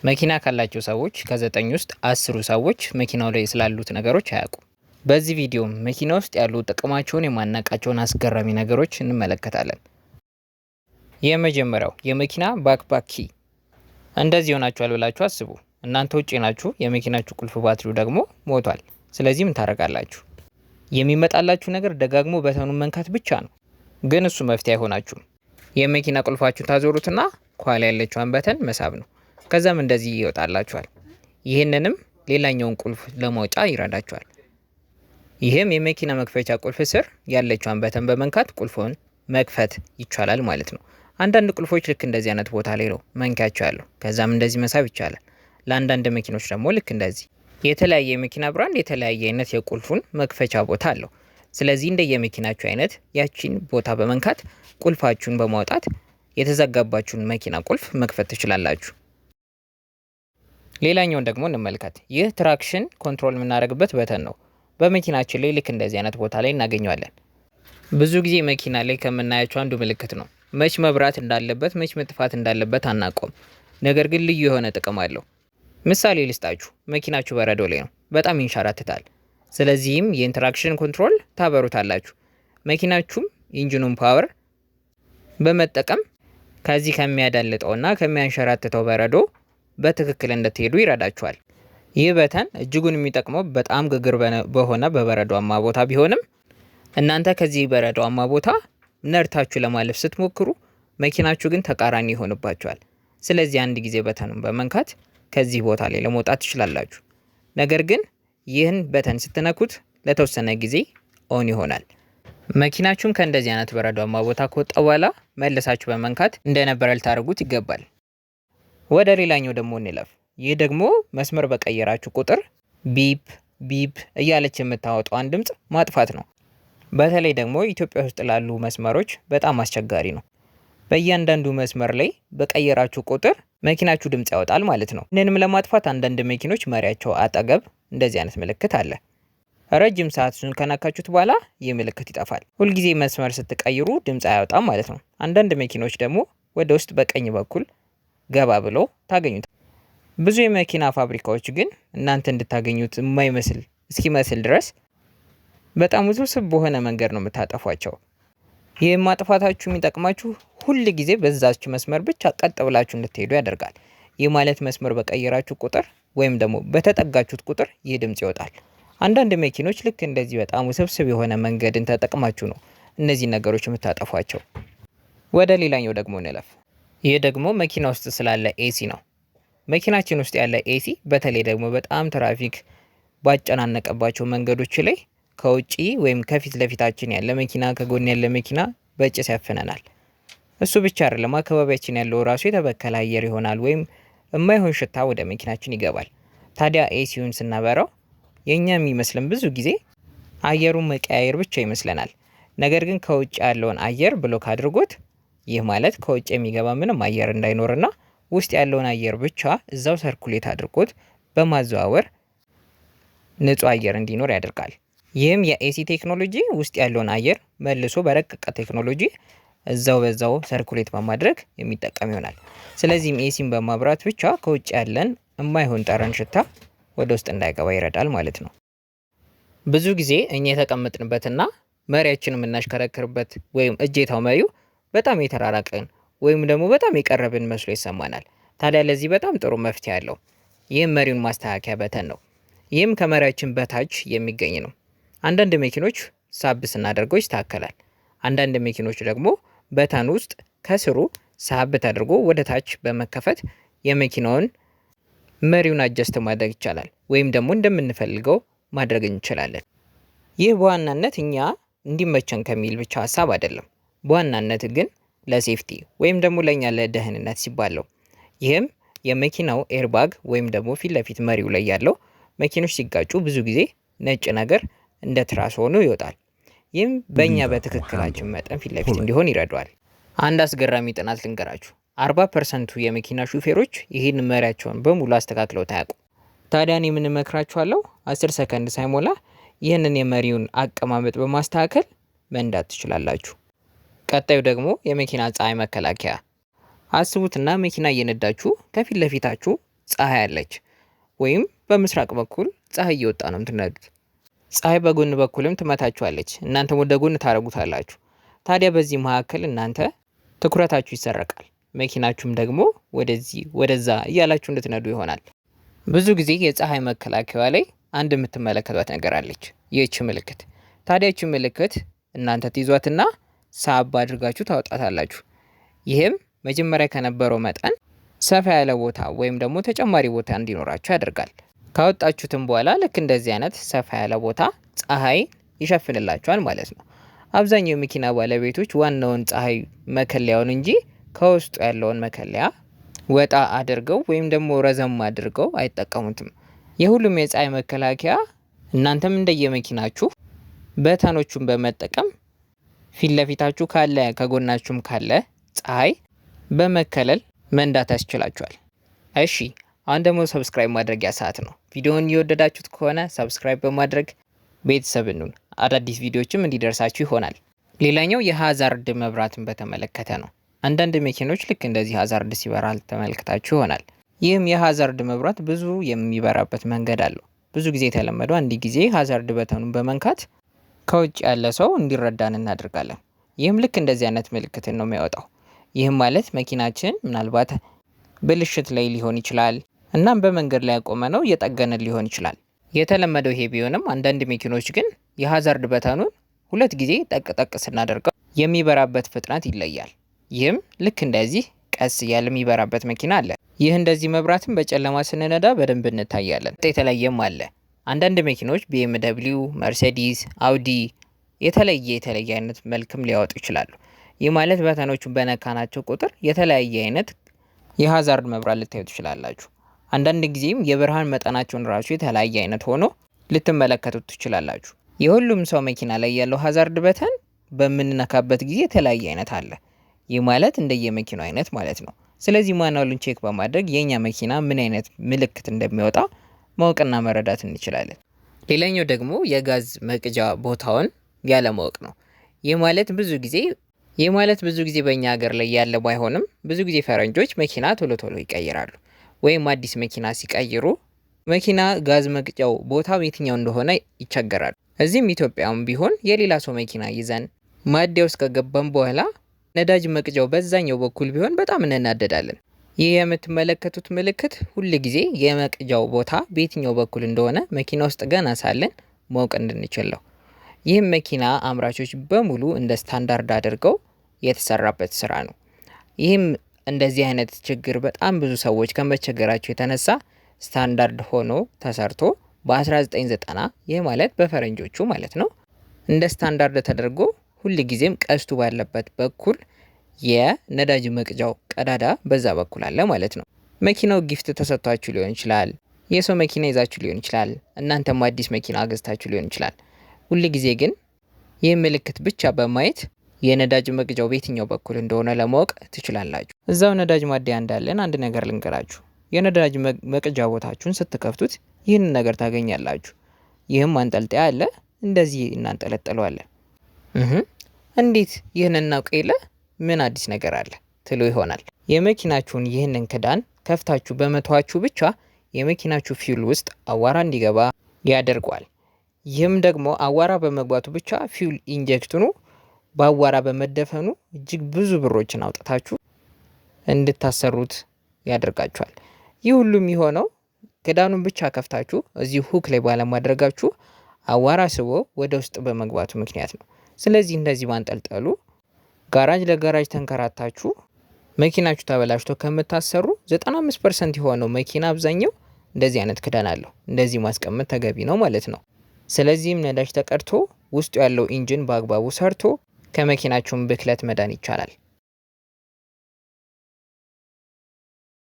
መኪና ካላቸው ሰዎች ከ9 ውስጥ 10ሩ ሰዎች መኪናው ላይ ስላሉት ነገሮች አያውቁም። በዚህ ቪዲዮ መኪና ውስጥ ያሉ ጥቅማቸውን የማናውቃቸውን አስገራሚ ነገሮች እንመለከታለን። የመጀመሪያው የመኪና ባክፓክ ኪ። እንደዚህ ሆናችኋል ብላችሁ አስቡ። እናንተ ውጪ ናችሁ፣ የመኪናችሁ ቁልፍ ባትሪው ደግሞ ሞቷል። ስለዚህ ምን ታደርጋላችሁ? የሚመጣላችሁ ነገር ደጋግሞ በተኑን መንካት ብቻ ነው። ግን እሱ መፍትሄ አይሆናችሁም። የመኪና ቁልፋችሁን ታዞሩትና ከኋላ ያለችውን በተን መሳብ ነው። ከዛም እንደዚህ ይወጣላችኋል። ይህንንም ሌላኛውን ቁልፍ ለማውጫ ይረዳችኋል። ይህም የመኪና መክፈቻ ቁልፍ ስር ያለችውን በተን በመንካት ቁልፉን መክፈት ይቻላል ማለት ነው። አንዳንድ ቁልፎች ልክ እንደዚህ አይነት ቦታ ላይ ነው መንኪያቸው ያለው። ከዛም እንደዚህ መሳብ ይቻላል። ለአንዳንድ መኪኖች ደግሞ ልክ እንደዚህ። የተለያየ የመኪና ብራንድ የተለያየ አይነት የቁልፉን መክፈቻ ቦታ አለው። ስለዚህ እንደየመኪናችሁ አይነት ያቺን ቦታ በመንካት ቁልፋችሁን በማውጣት የተዘጋባችሁን መኪና ቁልፍ መክፈት ትችላላችሁ። ሌላኛውን ደግሞ እንመልከት። ይህ ትራክሽን ኮንትሮል የምናደርግበት በተን ነው። በመኪናችን ላይ ልክ እንደዚህ አይነት ቦታ ላይ እናገኘዋለን። ብዙ ጊዜ መኪና ላይ ከምናያቸው አንዱ ምልክት ነው። መች መብራት እንዳለበት መች መጥፋት እንዳለበት አናውቀውም። ነገር ግን ልዩ የሆነ ጥቅም አለው። ምሳሌ ልስጣችሁ። መኪናችሁ በረዶ ላይ ነው፣ በጣም ይንሸራትታል። ስለዚህም የኢንትራክሽን ኮንትሮል ታበሩታላችሁ። መኪናችሁም ኢንጂኑን ፓወር በመጠቀም ከዚህ ከሚያዳልጠውና ከሚያንሸራትተው በረዶ በትክክል እንድትሄዱ ይረዳችኋል። ይህ በተን እጅጉን የሚጠቅመው በጣም ግግር በሆነ በበረዷማ ቦታ ቢሆንም እናንተ ከዚህ በረዷማ ቦታ ነርታችሁ ለማለፍ ስትሞክሩ መኪናችሁ ግን ተቃራኒ ይሆንባችኋል። ስለዚህ አንድ ጊዜ በተኑን በመንካት ከዚህ ቦታ ላይ ለመውጣት ትችላላችሁ። ነገር ግን ይህን በተን ስትነኩት ለተወሰነ ጊዜ ኦን ይሆናል። መኪናችሁም ከእንደዚህ አይነት በረዷማ ቦታ ከወጣ በኋላ መልሳችሁ በመንካት እንደነበረ ልታደርጉት ይገባል። ወደ ሌላኛው ደግሞ እንለፍ። ይህ ደግሞ መስመር በቀየራችሁ ቁጥር ቢፕ ቢፕ እያለች የምታወጣውን ድምፅ ማጥፋት ነው። በተለይ ደግሞ ኢትዮጵያ ውስጥ ላሉ መስመሮች በጣም አስቸጋሪ ነው። በእያንዳንዱ መስመር ላይ በቀየራችሁ ቁጥር መኪናችሁ ድምፅ ያወጣል ማለት ነው። ይህንንም ለማጥፋት አንዳንድ መኪኖች መሪያቸው አጠገብ እንደዚህ አይነት ምልክት አለ። ረጅም ሰዓት ሱን ከነካችሁት በኋላ ይህ ምልክት ይጠፋል። ሁልጊዜ መስመር ስትቀይሩ ድምፅ አያወጣም ማለት ነው። አንዳንድ መኪኖች ደግሞ ወደ ውስጥ በቀኝ በኩል ገባ ብሎ ታገኙት። ብዙ የመኪና ፋብሪካዎች ግን እናንተ እንድታገኙት የማይመስል እስኪመስል ድረስ በጣም ውስብስብ በሆነ መንገድ ነው የምታጠፏቸው። ይህ ማጥፋታችሁ የሚጠቅማችሁ ሁል ጊዜ በዛች መስመር ብቻ ቀጥ ብላችሁ እንድትሄዱ ያደርጋል። ይህ ማለት መስመር በቀየራችሁ ቁጥር ወይም ደግሞ በተጠጋችሁት ቁጥር ይህ ድምፅ ይወጣል። አንዳንድ መኪኖች ልክ እንደዚህ በጣም ውስብስብ የሆነ መንገድን ተጠቅማችሁ ነው እነዚህ ነገሮች የምታጠፏቸው። ወደ ሌላኛው ደግሞ እንለፍ። ይህ ደግሞ መኪና ውስጥ ስላለ ኤሲ ነው። መኪናችን ውስጥ ያለ ኤሲ በተለይ ደግሞ በጣም ትራፊክ ባጨናነቀባቸው መንገዶች ላይ ከውጪ ወይም ከፊት ለፊታችን ያለ መኪና ከጎን ያለ መኪና በጭስ ያፍነናል። እሱ ብቻ አይደለም፣ አካባቢያችን ያለው ራሱ የተበከለ አየር ይሆናል ወይም የማይሆን ሽታ ወደ መኪናችን ይገባል። ታዲያ ኤሲውን ስናበራው የኛ የሚመስለን ብዙ ጊዜ አየሩን መቀያየር ብቻ ይመስለናል። ነገር ግን ከውጭ ያለውን አየር ብሎክ አድርጎት፣ ይህ ማለት ከውጭ የሚገባ ምንም አየር እንዳይኖርና ውስጥ ያለውን አየር ብቻ እዛው ሰርኩሌት አድርጎት በማዘዋወር ንጹህ አየር እንዲኖር ያደርጋል። ይህም የኤሲ ቴክኖሎጂ ውስጥ ያለውን አየር መልሶ በረቀቀ ቴክኖሎጂ እዛው በዛው ሰርኩሌት በማድረግ የሚጠቀም ይሆናል። ስለዚህም ኤሲን በማብራት ብቻ ከውጭ ያለን የማይሆን ጠረን ሽታ ወደ ውስጥ እንዳይገባ ይረዳል ማለት ነው። ብዙ ጊዜ እኛ የተቀመጥንበትና መሪያችን የምናሽከረክርበት ወይም እጀታው መሪው በጣም የተራራቀን ወይም ደግሞ በጣም የቀረብን መስሎ ይሰማናል። ታዲያ ለዚህ በጣም ጥሩ መፍትሄ አለው። ይህም መሪውን ማስተካከያ በተን ነው። ይህም ከመሪያችን በታች የሚገኝ ነው። አንዳንድ መኪኖች ሳብ ስናደርገው ይስተካከላል። አንዳንድ መኪኖች ደግሞ በተን ውስጥ ከስሩ ሳብ ተደርጎ ወደ ታች በመከፈት የመኪናውን መሪውን አጀስት ማድረግ ይቻላል፣ ወይም ደግሞ እንደምንፈልገው ማድረግ እንችላለን። ይህ በዋናነት እኛ እንዲመቸን ከሚል ብቻ ሀሳብ አይደለም። በዋናነት ግን ለሴፍቲ ወይም ደግሞ ለኛ ለደህንነት ሲባል ነው። ይህም የመኪናው ኤርባግ ወይም ደግሞ ፊት ለፊት መሪው ላይ ያለው መኪኖች ሲጋጩ ብዙ ጊዜ ነጭ ነገር እንደ ትራስ ሆኖ ይወጣል። ይህም በእኛ በትክክላችን መጠን ፊት ለፊት እንዲሆን ይረዳዋል። አንድ አስገራሚ ጥናት ልንገራችሁ። 40% የመኪና ሹፌሮች ይህን መሪያቸውን በሙሉ አስተካክለው ታያውቁ። ታዲያ እኔ ምን እመክራችኋለሁ? 10 ሰከንድ ሳይሞላ ይህንን የመሪውን አቀማመጥ በማስተካከል መንዳት ትችላላችሁ። ቀጣዩ ደግሞ የመኪና ፀሐይ መከላከያ። አስቡትና መኪና እየነዳችሁ ከፊት ለፊታችሁ ፀሐይ አለች፣ ወይም በምስራቅ በኩል ፀሐይ እየወጣ ነው የምትነዱት። ፀሐይ በጎን በኩልም ትመታችኋለች፣ እናንተም ወደ ጎን ታደርጉታላችሁ። ታዲያ በዚህ መካከል እናንተ ትኩረታችሁ ይሰረቃል። መኪናችሁም ደግሞ ወደዚህ ወደዛ እያላችሁ እንድትነዱ ይሆናል። ብዙ ጊዜ የፀሐይ መከላከያ ላይ አንድ የምትመለከቷት ነገር አለች፣ ይህች ምልክት። ታዲያ ይህች ምልክት እናንተ ትይዟትና ሳብ አድርጋችሁ ታወጣታላችሁ። ይህም መጀመሪያ ከነበረው መጠን ሰፋ ያለ ቦታ ወይም ደግሞ ተጨማሪ ቦታ እንዲኖራችሁ ያደርጋል። ካወጣችሁትም በኋላ ልክ እንደዚህ አይነት ሰፋ ያለ ቦታ ፀሐይ ይሸፍንላችኋል ማለት ነው። አብዛኛው የመኪና ባለቤቶች ዋናውን ፀሐይ መከለያውን እንጂ ከውስጡ ያለውን መከለያ ወጣ አድርገው ወይም ደግሞ ረዘም አድርገው አይጠቀሙትም። የሁሉም የፀሐይ መከላከያ እናንተም እንደየመኪናችሁ በተኖቹን በመጠቀም ፊት ለፊታችሁ ካለ ከጎናችሁም ካለ ፀሐይ በመከለል መንዳት ያስችላችኋል። እሺ አሁን ደግሞ ሰብስክራይብ ማድረጊያ ሰዓት ነው። ቪዲዮውን እየወደዳችሁት ከሆነ ሰብስክራይብ በማድረግ ቤተሰብ እንሁን። አዳዲስ ቪዲዮዎችም እንዲደርሳችሁ ይሆናል። ሌላኛው የሃዛርድ መብራትን በተመለከተ ነው። አንዳንድ መኪኖች ልክ እንደዚህ ሃዛርድ ሲበራ ተመልክታችሁ ይሆናል። ይህም የሃዛርድ መብራት ብዙ የሚበራበት መንገድ አለው። ብዙ ጊዜ የተለመደው አንድ ጊዜ ሃዛርድ በተኑን በመንካት ከውጭ ያለ ሰው እንዲረዳን እናደርጋለን። ይህም ልክ እንደዚህ አይነት ምልክትን ነው የሚያወጣው። ይህም ማለት መኪናችን ምናልባት ብልሽት ላይ ሊሆን ይችላል፣ እናም በመንገድ ላይ ያቆመ ነው እየጠገንን ሊሆን ይችላል። የተለመደው ይሄ ቢሆንም አንዳንድ መኪኖች ግን የሃዛርድ በተኑን 2 ጊዜ ጠቅ ስናደርገው የሚበራበት ፍጥነት ይለያል። ይህም ልክ እንደዚህ ቀስ እያለ የሚበራበት መኪና አለ። ይህ እንደዚህ መብራትን በጨለማ ስንነዳ በደንብ እንታያለን። የተለየም አለ። አንዳንድ መኪኖች BMW፣ መርሴዲስ፣ አውዲ የተለየ አይነት መልክም ሊያወጡ ይችላሉ። ይህ ማለት በተኖቹን በነካናቸው ቁጥር የተለያየ አይነት የሃዛርድ መብራት ልታዩ ትችላላችሁ። አንዳንድ ጊዜም የብርሃን መጠናቸውን ራሱ የተለያየ አይነት ሆኖ ልትመለከቱት ትችላላችሁ። የሁሉም ሰው መኪና ላይ ያለው ሃዛርድ በተን በምንነካበት ጊዜ የተለያየ አይነት አለ። ይህ ማለት እንደየመኪናው አይነት ማለት ነው። ስለዚህ ማኑዋሉን ቼክ በማድረግ የኛ መኪና ምን አይነት ምልክት እንደሚወጣ ማወቅና መረዳት እንችላለን። ሌላኛው ደግሞ የጋዝ መቅጃ ቦታውን ያለማወቅ ነው። ይህ ማለት ብዙ ጊዜ በእኛ ሀገር ላይ ያለ ባይሆንም ብዙ ጊዜ ፈረንጆች መኪና ቶሎ ይቀይራሉ። ወይም አዲስ መኪና ሲቀይሩ መኪና ጋዝ መቅጫው ቦታው የትኛው እንደሆነ ይቸገራሉ። እዚህም ኢትዮጵያም ቢሆን የሌላ ሰው መኪና ይዘን ማደያ ውስጥ ከገባን በኋላ ነዳጅ መቅጃው በዛኛው በኩል ቢሆን በጣም እንናደዳለን። ይህ የምትመለከቱት ምልክት ሁል ጊዜ የመቅጃው ቦታ በየትኛው በኩል እንደሆነ መኪና ውስጥ ገና ሳለን ማወቅ እንድንችል ነው። ይህም መኪና አምራቾች በሙሉ እንደ ስታንዳርድ አድርገው የተሰራበት ስራ ነው። ይህም እንደዚህ አይነት ችግር በጣም ብዙ ሰዎች ከመቸገራቸው የተነሳ ስታንዳርድ ሆኖ ተሰርቶ በ1990 ይህ ማለት በፈረንጆቹ ማለት ነው እንደ ስታንዳርድ ተደርጎ ሁል ጊዜም ቀስቱ ባለበት በኩል የነዳጅ መቅጃው ቀዳዳ በዛ በኩል አለ ማለት ነው። መኪናው ጊፍት ተሰጥቷችሁ ሊሆን ይችላል፣ የሰው መኪና ይዛችሁ ሊሆን ይችላል፣ እናንተም አዲስ መኪና ገዝታችሁ ሊሆን ይችላል። ሁል ጊዜ ግን ይህ ምልክት ብቻ በማየት የነዳጅ መቅጃው በየትኛው በኩል እንደሆነ ለማወቅ ትችላላችሁ። እዛው ነዳጅ ማደያ እንዳለን አንድ ነገር ልንገራችሁ። የነዳጅ መቅጃ ቦታችሁን ስትከፍቱት ይህንን ነገር ታገኛላችሁ። ይህም ማንጠልጠያ አለ፣ እንደዚህ እናንጠለጥለዋለን። እንዴት ይህን እናውቅ የለ ምን አዲስ ነገር አለ ትሉ ይሆናል። የመኪናችሁን ይህንን ክዳን ከፍታችሁ በመተዋችሁ ብቻ የመኪናችሁ ፊውል ውስጥ አዋራ እንዲገባ ያደርገዋል። ይህም ደግሞ አዋራ በመግባቱ ብቻ ፊውል ኢንጀክትኑ በአዋራ በመደፈኑ እጅግ ብዙ ብሮችን አውጥታችሁ እንድታሰሩት ያደርጋችኋል። ይህ ሁሉም የሆነው ክዳኑን ብቻ ከፍታችሁ እዚህ ሁክ ላይ ባለማድረጋችሁ አዋራ ስቦ ወደ ውስጥ በመግባቱ ምክንያት ነው። ስለዚህ እንደዚህ ማንጠልጠሉ ጋራጅ ለጋራጅ ተንከራታችሁ መኪናችሁ ተበላሽቶ ከምታሰሩ 95% የሆነው መኪና አብዛኛው እንደዚህ አይነት ክዳን አለው። እንደዚህ ማስቀመጥ ተገቢ ነው ማለት ነው። ስለዚህም ነዳጅ ተቀድቶ ውስጡ ያለው ኢንጂን በአግባቡ ሰርቶ ከመኪናችሁም ብክለት መዳን ይቻላል።